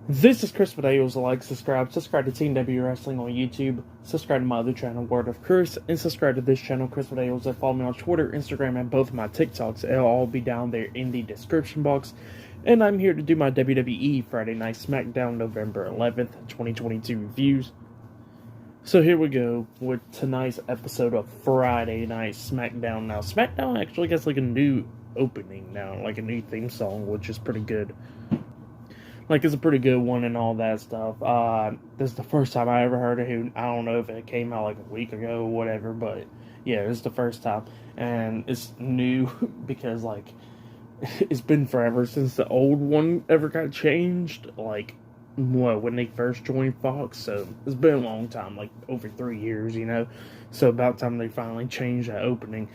This is Chris Videos. Like, subscribe to Team W Wrestling on YouTube, subscribe to my other channel, Word of Chris, and subscribe to this channel, Chris Videos, and follow me on Twitter, Instagram, and both of my TikToks. It'll all be down there in the description box. And I'm here to do my WWE Friday Night SmackDown November 11th, 2022 reviews. So here we go with tonight's episode of Friday Night SmackDown. Now, SmackDown actually gets like a new opening now, like a new theme song, which is pretty good. Like, it's a pretty good one and all that stuff. This is the first time I ever heard it. I don't know if it came out like a week ago or whatever, but yeah, it's the first time. And it's new because, like, it's been forever since the old one ever got changed. Like, when they first joined Fox. So it's been a long time, like over 3 years, you know. So about time they finally changed that opening.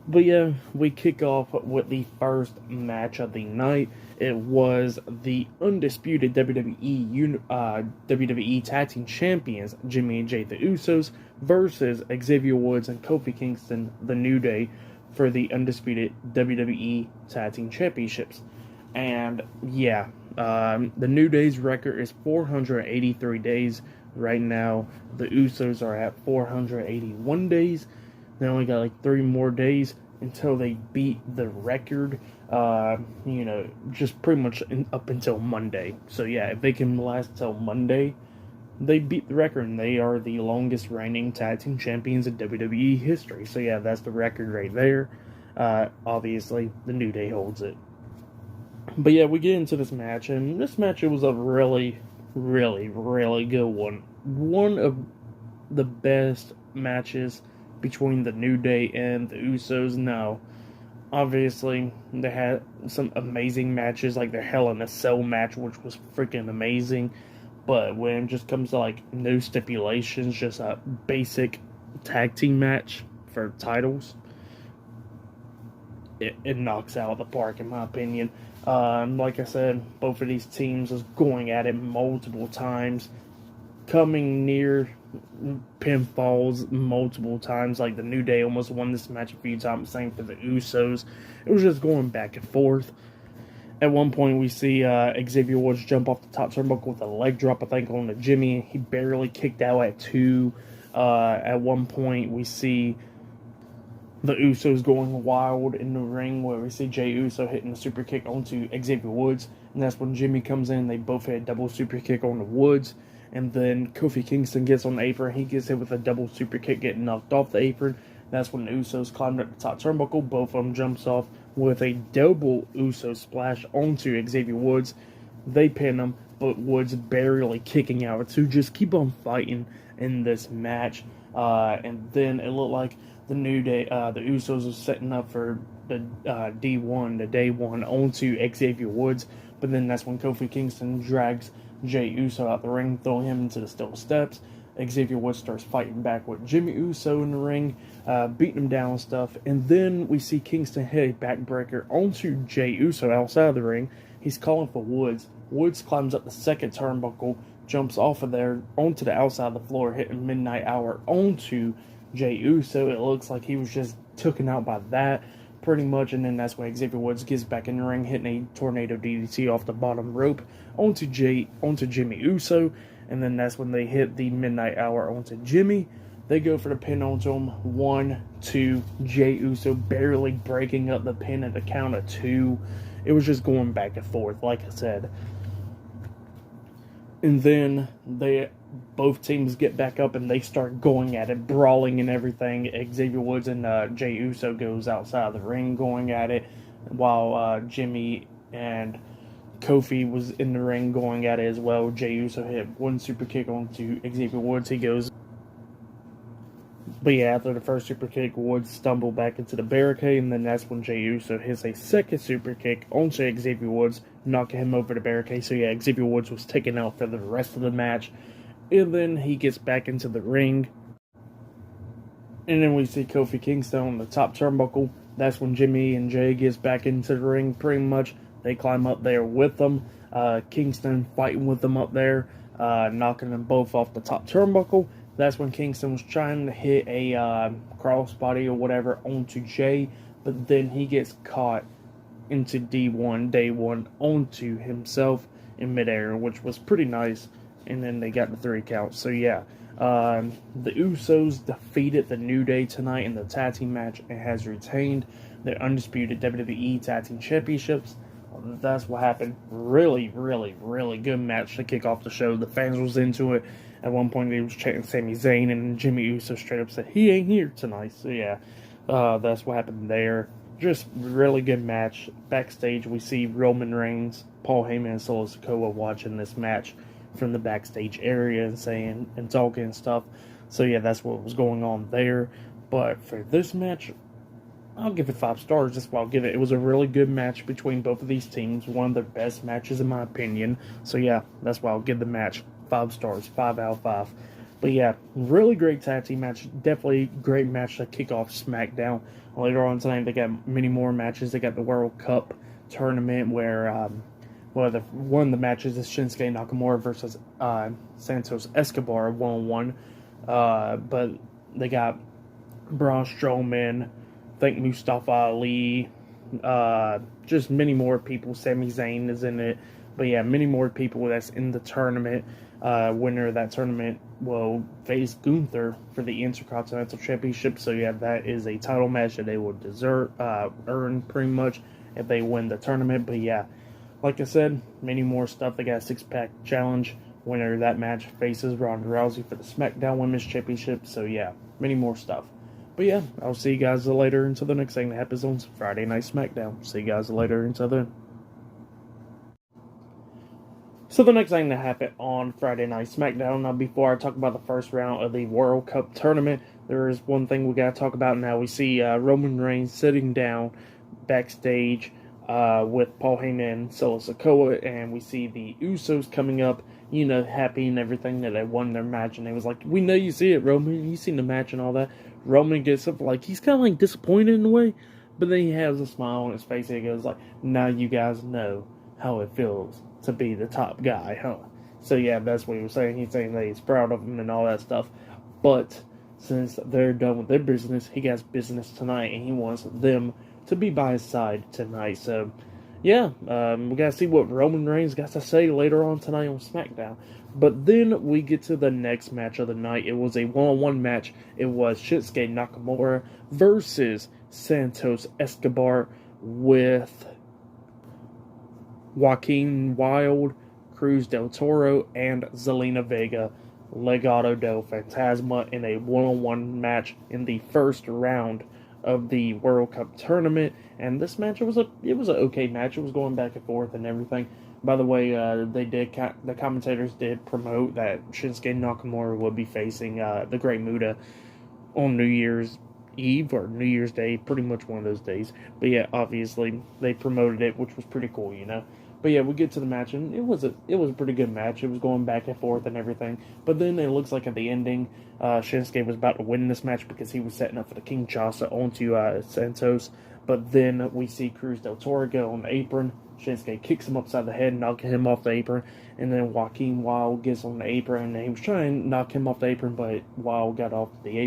But yeah, we kick off with the first match of the night. It was the undisputed WWE Tag Team Champions, Jimmy and Jay the Usos, versus Xavier Woods and Kofi Kingston, the New Day, for the undisputed WWE Tag Team Championships. And yeah, the New Day's record is 483 days right now. The Usos are at 481 days. They only got like 3 more days until they beat the record, just pretty much up until Monday. So yeah, if they can last till Monday, they beat the record, and they are the longest reigning tag team champions in WWE history. So yeah, that's the record right there. Obviously, the New Day holds it. But yeah, we get into this match, and this match, it was a really, really, really good one. One of the best matches between the New Day and the Usos. Now, obviously, they had some amazing matches, like their Hell in a Cell match, which was freaking amazing. But when it just comes to, like, no stipulations, just a basic tag team match for titles, it knocks out the park, in my opinion. Like I said, both of these teams was going at it multiple times, coming near pinfalls multiple times. Like, the New Day almost won this match a few times, same for the Usos. It was just going back and forth. At one point, we see Xavier Woods jump off the top turnbuckle with a leg drop, I think, on to Jimmy. He barely kicked out at 2. At one point, we see the Usos going wild in the ring, where we see Jey Uso hitting a super kick onto Xavier Woods. And that's when Jimmy comes in. They both hit a double super kick on the Woods. And then Kofi Kingston gets on the apron. He gets hit with a double super kick, getting knocked off the apron. That's when the Usos climbed up the top turnbuckle. Both of them jumps off with a double Uso splash onto Xavier Woods. They pin him, but Woods barely kicking out to just keep on fighting in this match. And then it looked like the New Day, the Usos, was setting up for the D1, the day one, onto Xavier Woods. But then that's when Kofi Kingston drags Jey Uso out the ring, throwing him into the steel steps. Xavier Woods starts fighting back with Jimmy Uso in the ring, beating him down and stuff. And then we see Kingston hit a backbreaker onto Jey Uso outside of the ring. He's calling for Woods. Woods climbs up the second turnbuckle, jumps off of there onto the outside of the floor, hitting Midnight Hour onto Jey Uso. It looks like he was just taken out by that, pretty much. And then that's when Xavier Woods gets back in the ring, hitting a tornado DDT off the bottom rope onto Jimmy Uso. And then that's when they hit the Midnight Hour onto Jimmy. They go for the pin onto him. 1, 2, Jey Uso barely breaking up the pin at the count of 2. It was just going back and forth, like I said. And then both teams get back up and they start going at it, brawling and everything. Xavier Woods and Jey Uso goes outside of the ring going at it, while Jimmy and Kofi was in the ring going at it as well. Jey Uso hit one super kick onto Xavier Woods. He goes. But yeah, after the first super kick, Woods stumbled back into the barricade, and then that's when Jey Uso hits a second super kick onto Xavier Woods, knocking him over the barricade. So yeah, Xavier Woods was taken out for the rest of the match. And then he gets back into the ring. And then we see Kofi Kingston on the top turnbuckle. That's when Jimmy and Jay gets back into the ring, pretty much. They climb up there with them. Kingston fighting with them up there, knocking them both off the top turnbuckle. That's when Kingston was trying to hit a crossbody or whatever onto Jay, but then he gets caught into D1, day one, onto himself. in midair, which was pretty nice. And then they got the 3 count. So yeah, the Usos defeated the New Day tonight in the tag team match and has retained their undisputed WWE Tag Team Championships. That's what happened. Really, really, really good match to kick off the show. The fans was into it. At one point, they was chanting Sami Zayn, and Jimmy Uso straight up said, "He ain't here tonight." So yeah, that's what happened there. Just really good match. Backstage, we see Roman Reigns, Paul Heyman, and Solo Sikoa watching this match from the backstage area and saying and talking and stuff. So yeah, that's what was going on there. But for this match, I'll give it 5 stars. That's what I'll give it. It was a really good match between both of these teams. One of their best matches in my opinion. So yeah, that's why I'll give the match 5 stars. 5 out of 5. But yeah, really great tag team match. Definitely great match to kick off SmackDown. Later on tonight, they got many more matches. They got the World Cup tournament where one of the matches is Shinsuke Nakamura versus Santos Escobar 1-on-1. But they got Braun Strowman, I think Mustafa Ali, just many more people. Sami Zayn is in it. But yeah, many more people that's in the tournament. Winner of that tournament will face Gunther for the Intercontinental Championship. So yeah, that is a title match that they will earn pretty much if they win the tournament. But yeah, like I said, many more stuff. They got a 6-pack challenge. Winner of that match faces Ronda Rousey for the SmackDown Women's Championship. So yeah, many more stuff. But yeah, I'll see you guys later until the next thing that happens on Friday Night SmackDown. See you guys later until then. So the next thing that happened on Friday Night SmackDown, now before I talk about the first round of the World Cup tournament, there is one thing we got to talk about now. We see Roman Reigns sitting down backstage with Paul Heyman and Solo Sikoa, and we see the Usos coming up, happy and everything that they won their match, and they was like, "We know you see it, Roman. You seen the match and all that." Roman gets up, he's kind of disappointed in a way, but then he has a smile on his face, and he goes "Now you guys know how it feels to be the top guy, huh?" So yeah, that's what he was saying. He's saying that he's proud of him and all that stuff. But since they're done with their business, he got business tonight, and he wants them to be by his side tonight. So yeah, we gotta see what Roman Reigns got to say later on tonight on SmackDown. But then we get to the next match of the night. It was a one-on-one match. It was Shinsuke Nakamura versus Santos Escobar with Joaquin Wilde, Cruz del Toro, and Zelina Vega, Legado del Fantasma, in a one-on-one match in the first round of the World Cup tournament. And this match, it was an okay match. It was going back and forth and everything. By the way, the commentators did promote that Shinsuke Nakamura would be facing the Great Muta on New Year's Eve or New Year's Day, pretty much one of those days. But yeah, obviously they promoted it, which was pretty cool, But yeah, we get to the match, and it was a pretty good match. It was going back and forth and everything. But then it looks like at the ending, Shinsuke was about to win this match because he was setting up for the Kinshasa onto Santos. But then we see Cruz del Toro go on the apron. Shinsuke kicks him upside the head, knocking him off the apron. And then Joaquin Wilde gets on the apron, and he was trying to knock him off the apron, but Wilde got off the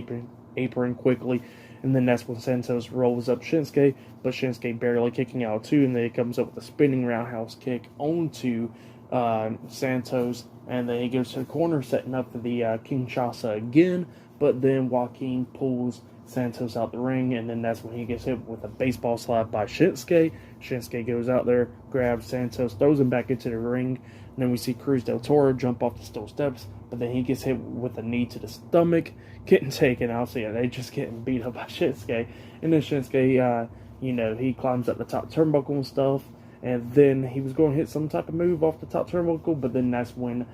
apron quickly. And then that's when Santos rolls up Shinsuke, but Shinsuke barely kicking out too, and then he comes up with a spinning roundhouse kick onto Santos, and then he goes to the corner, setting up for the Kinshasa again, but then Joaquin pulls Santos out the ring, and then that's when he gets hit with a baseball slap by Shinsuke. Shinsuke goes out there, grabs Santos, throws him back into the ring, and then we see Cruz del Toro jump off the steel steps, but then he gets hit with a knee to the stomach, getting taken out. So yeah, they just getting beat up by Shinsuke. And then Shinsuke, he climbs up the top turnbuckle and stuff, and then he was going to hit some type of move off the top turnbuckle, but then that's when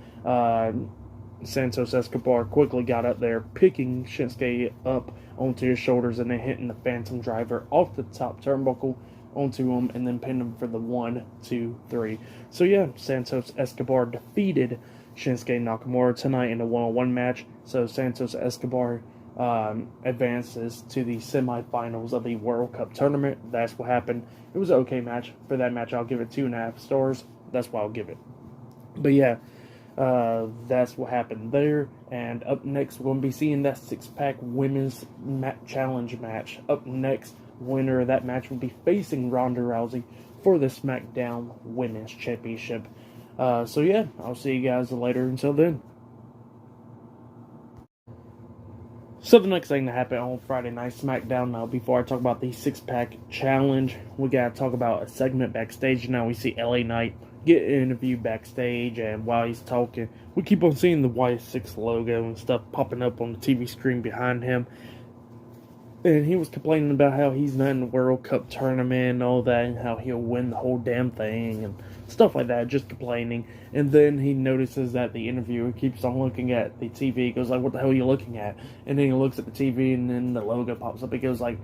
Santos Escobar quickly got up there, picking Shinsuke up onto his shoulders and then hitting the Phantom Driver off the top turnbuckle onto him, and then pinned him for the 1, 2, 3. So yeah, Santos Escobar defeated Shinsuke Nakamura tonight in a one-on-one match. So Santos Escobar advances to the semifinals of the World Cup tournament. That's what happened. It was an okay match. For that match, I'll give it 2.5 stars. That's why I'll give it. But yeah, that's what happened there. And up next, we're going to be seeing that 6-pack women's challenge match. Up next, winner of that match will be facing Ronda Rousey for the SmackDown Women's Championship. So yeah, I'll see you guys later. Until then. So the next thing that happened on Friday Night SmackDown, now before I talk about the six-pack challenge, we gotta talk about a segment backstage. Now we see LA Knight get interviewed backstage, and while he's talking, we keep on seeing the Y6 logo and stuff popping up on the TV screen behind him. And he was complaining about how he's not in the World Cup tournament and all that, and how he'll win the whole damn thing and stuff like that, just complaining. And then he notices that the interviewer keeps on looking at the TV. He goes like, "What the hell are you looking at?" And then he looks at the TV, and then the logo pops up. He goes like,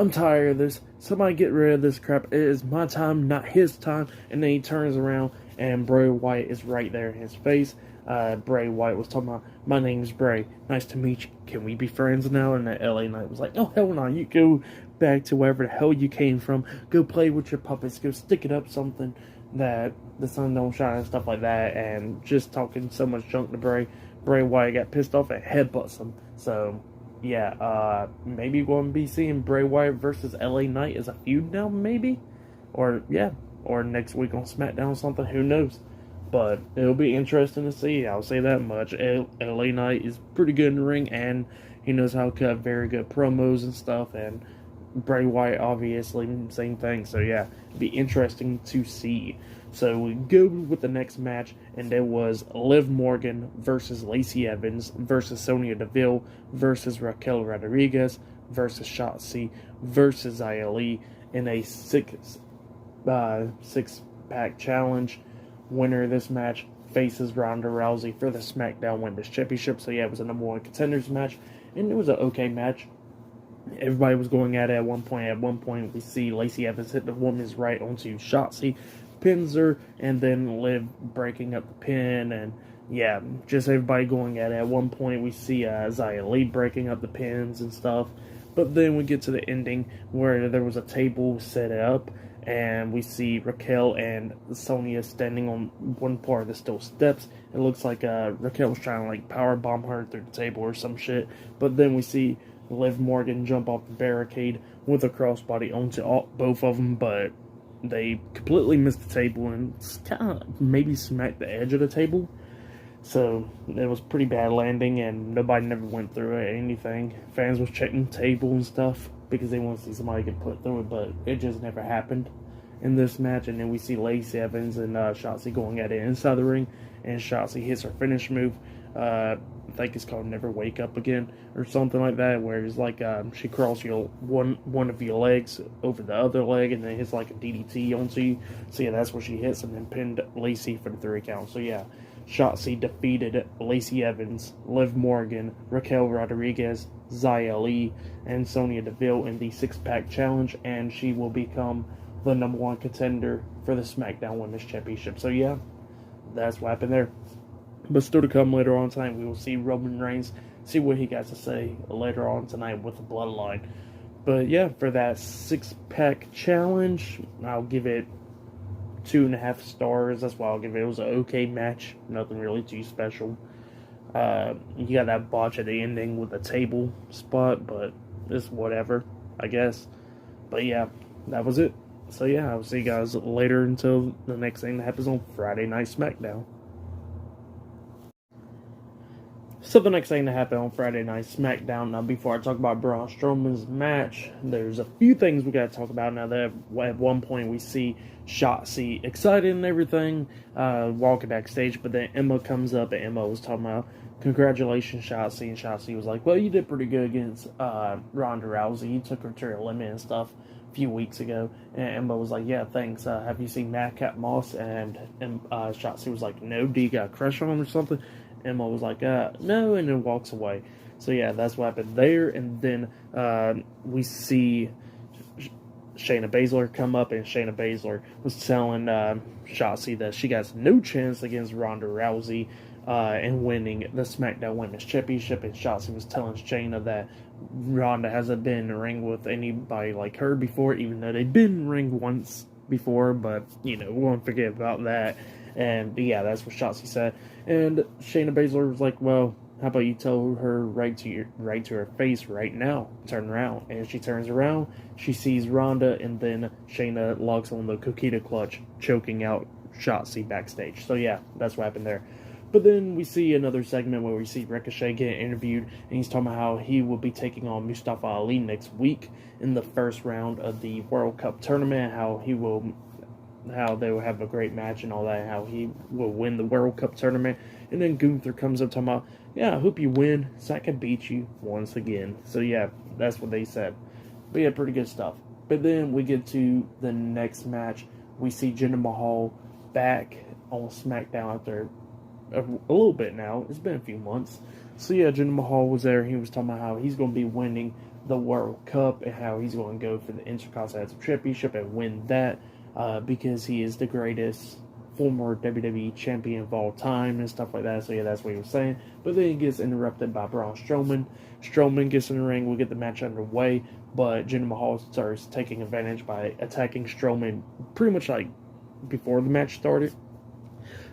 "I'm tired of this. Somebody get rid of this crap. It is my time, not his time." And then he turns around, and Bray Wyatt is right there in his face. Bray Wyatt was talking about, "My name's Bray. Nice to meet you. Can we be friends now?" And the LA Knight was like, "Oh, hell no. You go back to wherever the hell you came from. Go play with your puppets. Go stick it up something that the sun don't shine," and stuff like that. And just talking so much junk to Bray. Bray Wyatt got pissed off and headbutts him. So, yeah, maybe we're going to be seeing Bray Wyatt versus LA Knight as a feud now, maybe? Or next week on SmackDown or something. Who knows? But it'll be interesting to see. I'll say that much. LA Knight is pretty good in the ring, and he knows how to cut very good promos and stuff. And Bray Wyatt, obviously, same thing. So yeah, it'll be interesting to see. So we go with the next match, and there was Liv Morgan versus Lacey Evans versus Sonya Deville versus Raquel Rodriguez versus Shotzi versus Xia Li in a six-pack challenge. Winner of this match faces Ronda Rousey for the SmackDown Women's Championship. So yeah, it was a number one contenders match, and it was an okay match. Everybody was going at it at one point. At one point, we see Lacey Evans hit the woman's right onto Shotzi, pins her, and then Liv breaking up the pin, and yeah, just everybody going at it. At one point, we see Xia Li breaking up the pins and stuff. But then we get to the ending where there was a table set up, and we see Raquel and Sonya standing on one part of the steel steps. It looks like Raquel's trying to like power bomb her through the table or some shit. But then we see Liv Morgan jump off the barricade with a crossbody onto both of them, but they completely missed the table and kind of maybe smacked the edge of the table. So it was pretty bad landing, and nobody never went through it or anything. Fans was checking the table and stuff because they want to see somebody get put through it, but it just never happened in this match. And then we see Lacey Evans and Shotzi going at it inside the ring, and Shotzi hits her finish move. I think it's called Never Wake Up Again or something like that, where it's like she crawls one of your legs over the other leg and then hits like a DDT onto you. So yeah, that's where she hits, and then pinned Lacey for the 3 count. So yeah, Shotzi defeated Lacey Evans, Liv Morgan, Raquel Rodriguez, Xia Li, and Sonya Deville in the six-pack challenge, and she will become the number one contender for the SmackDown Women's Championship. So yeah, that's what happened there. But still to come later on tonight, we will see Roman Reigns, see what he got to say later on tonight with the Bloodline. But yeah, for that six-pack challenge, I'll give it 2.5 stars. That's why I'll give it. It was an okay match. Nothing really too special. You got that botch at the ending with the table spot, but it's whatever, I guess. But yeah, that was it. So yeah, I'll see you guys later until the next thing that happens on Friday Night SmackDown. So the next thing that happened on Friday Night SmackDown, now before I talk about Braun Strowman's match, there's a few things we got to talk about now. That at one point we see Shotzi excited and everything, walking backstage, but then Emma comes up and Emma was talking about, "Congratulations, Shotzi," and Shotzi was like, "Well, you did pretty good against Ronda Rousey. You took her to her limit and stuff a few weeks ago." And Emma was like, "Yeah, thanks. Have you seen Madcap Moss?" And Shotzi was like, "No, do you got a crush on him or something?" Emma was like, "No," and then walks away. So yeah, that's what happened there. And then we see Shayna Baszler come up, and Shayna Baszler was telling Shotzi that she got no chance against Ronda Rousey and winning the SmackDown Women's Championship. And Shotzi was telling Shayna that Ronda hasn't been in the ring with anybody like her before, even though they've been in the ring once before, but we won't forget about that. And yeah, that's what Shotzi said. And Shayna Baszler was like, "Well, how about you tell her right to her face right now? Turn around." And she turns around, she sees Ronda, and then Shayna locks on the Coquina clutch, choking out Shotzi backstage. So yeah, that's what happened there. But then we see another segment where we see Ricochet get interviewed, and he's talking about how he will be taking on Mustafa Ali next week in the first round of the World Cup tournament. How they will have a great match and all that, and how he will win the World Cup tournament. And then Gunther comes up talking about, yeah, I hope you win so I can beat you once again. So yeah, that's what they said. But yeah, pretty good stuff. But then we get to the next match. We see Jinder Mahal back on SmackDown after a little bit now. It's been a few months. So yeah, Jinder Mahal was there. He was talking about how he's going to be winning the World Cup and how he's going to go for the Intercontinental Championship and win that because he is the greatest former WWE champion of all time and stuff like that. So yeah, that's what he was saying. But then he gets interrupted by Braun Strowman. Strowman gets in the ring. We get the match underway, but Jinder Mahal starts taking advantage by attacking Strowman pretty much like before the match started.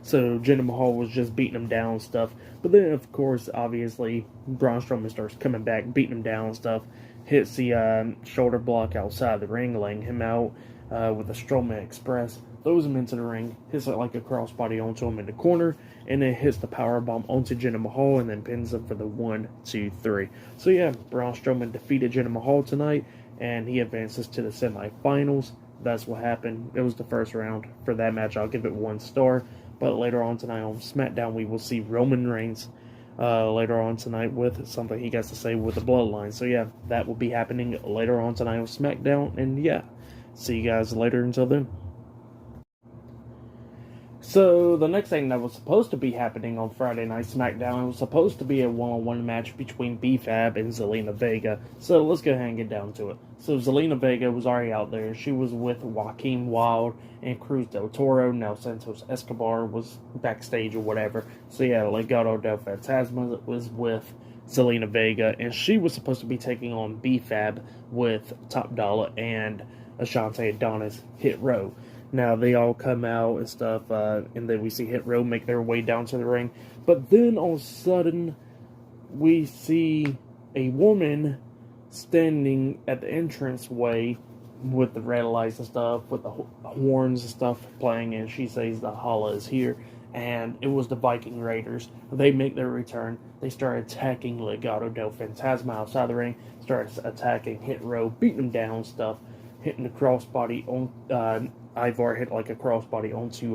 So Jinder Mahal was just beating him down and stuff. But then, of course, obviously, Braun Strowman starts coming back, beating him down and stuff. Hits the shoulder block outside the ring, laying him out with a Strowman Express. Throws him into the ring, hits it like a crossbody onto him in the corner, and then hits the powerbomb onto Jinder Mahal and then pins him for the 1, 2, 3. So yeah, Braun Strowman defeated Jinder Mahal tonight, and he advances to the semifinals. That's what happened. It was the first round for that match. I'll give it 1 star. But later on tonight on SmackDown, we will see Roman Reigns later on tonight with something he gets to say with the Bloodline. So yeah, that will be happening later on tonight on SmackDown. And yeah, see you guys later until then. So, the next thing that was supposed to be happening on Friday Night SmackDown, it was supposed to be a one-on-one match between B-Fab and Zelina Vega. So, let's go ahead and get down to it. So, Zelina Vega was already out there. She was with Joaquin Wilde and Cruz del Toro. Now, Santos Escobar was backstage or whatever. So, yeah, Legado del Fantasma was with Zelina Vega. And she was supposed to be taking on B-Fab with Top Dollar and Ashante Adonis Hit Row. Now, they all come out and stuff, and then we see Hit Row make their way down to the ring. But then, all of a sudden, we see a woman standing at the entranceway with the red lights and stuff, with the horns and stuff playing, and she says the holla is here. And it was the Viking Raiders. They make their return. They start attacking Legado del Fantasma outside the ring, start attacking Hit Row, beating them down and stuff, hitting the crossbody on... Ivar hit like a crossbody onto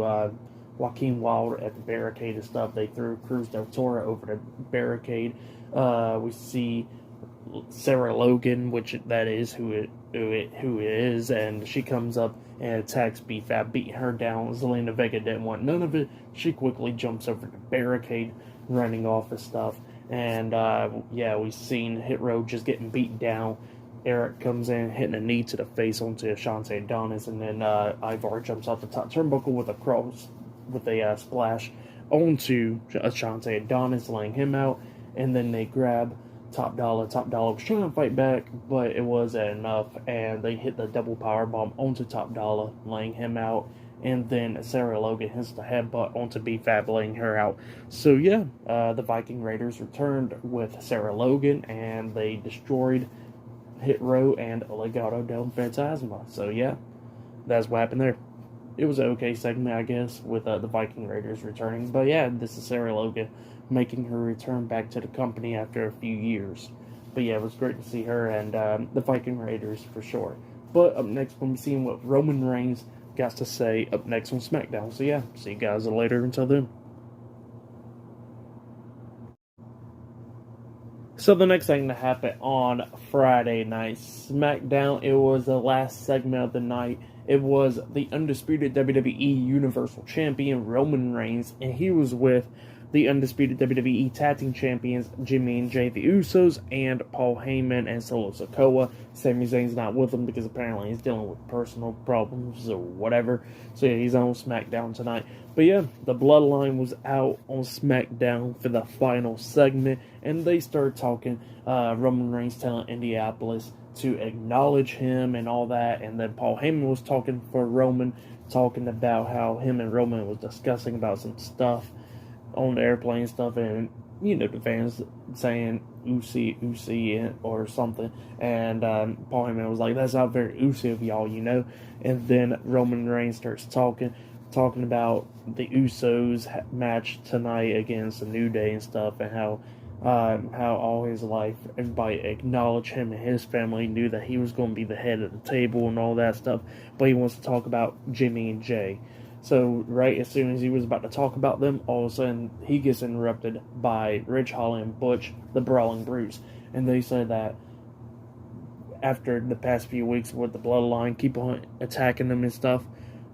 Joaquin Wilde at the barricade and stuff. They threw Cruz del Toro over the barricade. We see Sarah Logan, which that is who it is, and she comes up and attacks B-Fab, beating her down. Zelina Vega didn't want none of it. She quickly jumps over the barricade, running off and stuff. And yeah, we've seen Hit Row just getting beat down. Eric comes in, hitting a knee to the face onto Ashante Adonis, and then Ivar jumps off the top turnbuckle with a splash onto Ashante Adonis, laying him out, and then they grab Top Dollar. Top Dollar was trying to fight back, but it wasn't enough, and they hit the double powerbomb onto Top Dollar, laying him out, and then Sarah Logan hits the headbutt onto B-Fab, laying her out. So yeah, the Viking Raiders returned with Sarah Logan, and they destroyed Hit Row and Legado del Fantasma. So yeah, that's what happened there. It was an okay segment, I guess, with the Viking Raiders returning. But yeah, this is Sarah Logan making her return back to the company after a few years. But yeah, it was great to see her and the Viking Raiders for sure. But up next, we'll be seeing what Roman Reigns got to say up next on SmackDown. So yeah, see you guys later. Until then. So the next thing that happened on Friday Night SmackDown, it was the last segment of the night. It was the undisputed WWE Universal Champion Roman Reigns, and he was with the undisputed WWE Tag Team Champions Jimmy and Jay the Usos and Paul Heyman and Solo Sikoa. Sami Zayn's not with him because apparently he's dealing with personal problems or whatever. So yeah, he's on SmackDown tonight. But yeah, the Bloodline was out on SmackDown for the final segment, and they started talking. Roman Reigns telling Indianapolis to acknowledge him and all that, and then Paul Heyman was talking for Roman, talking about how him and Roman was discussing about some stuff on the airplane stuff, and you know, the fans saying Usi or something, and Paul Heyman was like, that's not very Usi of y'all, you know. And then Roman Reigns starts talking. talking about the Usos match tonight against the New Day and stuff, and how all his life everybody acknowledged him and his family, knew that he was going to be the head of the table and all that stuff. But he wants to talk about Jimmy and Jay. So right as soon as he was about to talk about them, all of a sudden he gets interrupted by Ridge Holland and Butch, the Brawling Brutes, and they said that after the past few weeks with the Bloodline keep on attacking them and stuff,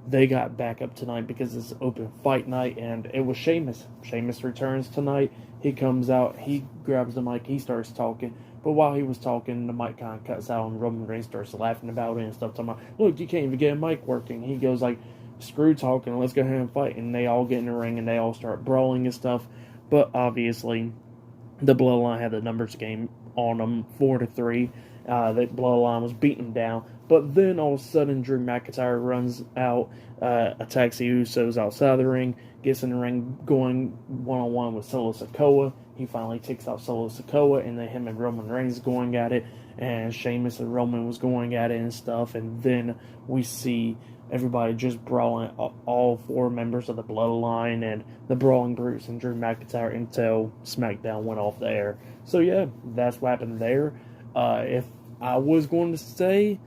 they got back up tonight because it's open fight night, and it was Sheamus. Sheamus returns tonight. He comes out, he grabs the mic, he starts talking. But while he was talking, the mic kind of cuts out, and Roman Reigns starts laughing about it and stuff. Talking about, look, you can't even get a mic working. He goes like, screw talking, let's go ahead and fight. And they all get in the ring, and they all start brawling and stuff. But obviously, the Bloodline had the numbers game on them, 4-3. The Bloodline was beaten down. But then all of a sudden, Drew McIntyre runs out, attacks the Usos outside of the ring, gets in the ring going one-on-one with Solo Sikoa. He finally takes out Solo Sikoa, and then him and Roman Reigns going at it, and Sheamus and Roman was going at it and stuff. And then we see everybody just brawling, all 4 members of the Bloodline and the Brawling Brutes and Drew McIntyre, until SmackDown went off the air. So yeah, that's what happened there. If I was going to say,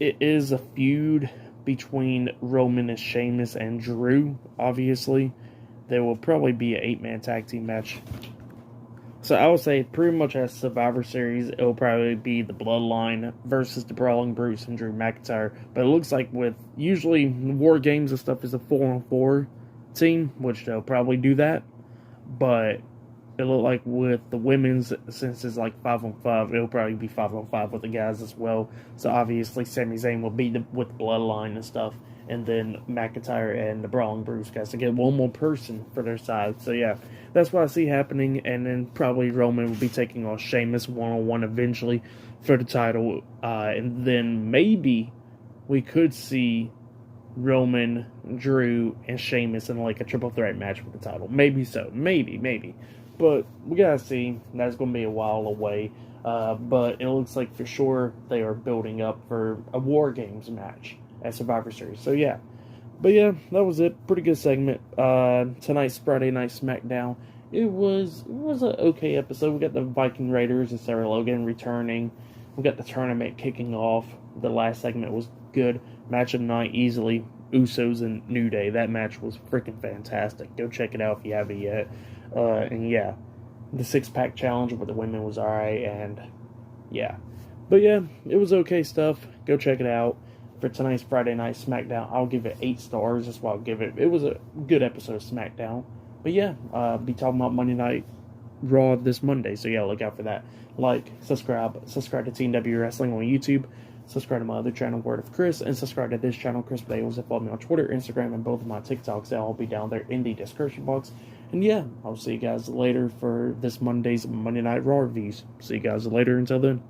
it is a feud between Roman and Sheamus and Drew, obviously. There will probably be an 8-man tag team match. So I would say pretty much as Survivor Series, it will probably be the Bloodline versus the Brawling Brutes and Drew McIntyre. But it looks like with usually War Games and stuff is a 4-on-4 team, which they'll probably do that. But it looked like with the women's, since it's like 5-on-5, it'll probably be 5-on-5 with the guys as well. So obviously Sami Zayn will be with the Bloodline and stuff. And then McIntyre and the Brawling Brutes guys to get one more person for their side. So yeah, that's what I see happening. And then probably Roman will be taking on Sheamus one-on-one eventually for the title. And then maybe we could see Roman, Drew, and Sheamus in like a triple threat match for the title. Maybe so. Maybe. But we gotta see. That's gonna be a while away. But it looks like for sure they are building up for a War Games match at Survivor Series. So yeah. But yeah, that was it. Pretty good segment. Tonight's Friday Night SmackDown. It was an okay episode. We got the Viking Raiders and Sarah Logan returning. We got the tournament kicking off. The last segment was good. Match of the night easily. Usos and New Day. That match was freaking fantastic. Go check it out if you haven't yet. And yeah, the 6-pack challenge with the women was alright, and yeah. But yeah, it was okay stuff. Go check it out. For tonight's Friday Night SmackDown, I'll give it 8 stars. That's what I'll give it. It was a good episode of SmackDown. But yeah, be talking about Monday Night Raw this Monday, so yeah, look out for that. Like, subscribe to Team W Wrestling on YouTube. Subscribe to my other channel, Word of Chris, and subscribe to this channel, Chris Bales, and follow me on Twitter, Instagram, and both of my TikToks. They'll all be down there in the description box. And yeah, I'll see you guys later for this Monday's Monday Night Raw reviews. See you guys later. Until then.